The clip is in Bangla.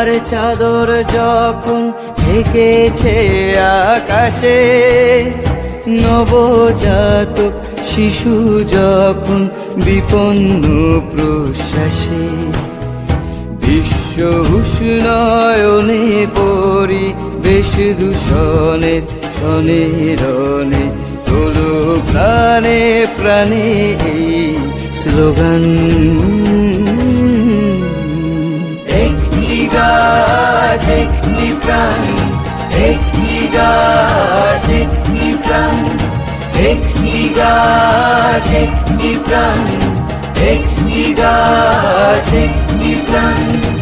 ক্ষুধার চাদর যখন ঢেকেছে আকাশে, নবজাতক শিশু যখন বিপন্ন প্রশ্বাসে, বিশ্ব উষ্ণায়নে পরিবেশ দূষণের শনে রনে, তোলো প্রাণে প্রাণে এই স্লোগান। একটি গাছ একটি প্রাণ, একটি গাছ একটি প্রাণ, একটি গাছ একটি প্রাণ, একটি গাছ একটি প্রাণ।